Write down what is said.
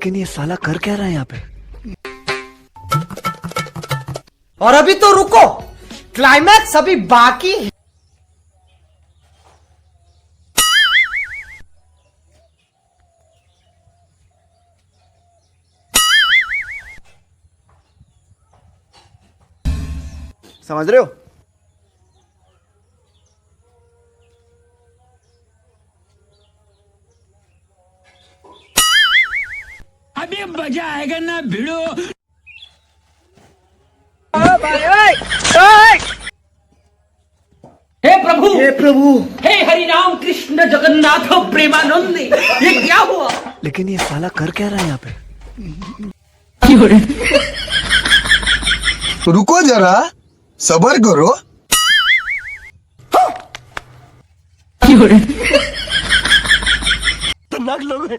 लेकिन ये साला कर क्या रहा है यहाँ पे? और अभी तो रुको, क्लाइमैक्स अभी बाकी है। समझ रहे हो? अभी मजा आएगा ना भिड़ो। हे प्रभु, हे प्रभु, हे हरि राम कृष्ण जगन्नाथ प्रेमानंद, ये क्या हुआ? लेकिन ये साला कर क्या रहा है यहाँ पे? रुको जरा, सबर करो। खतरनाक लोग हैं।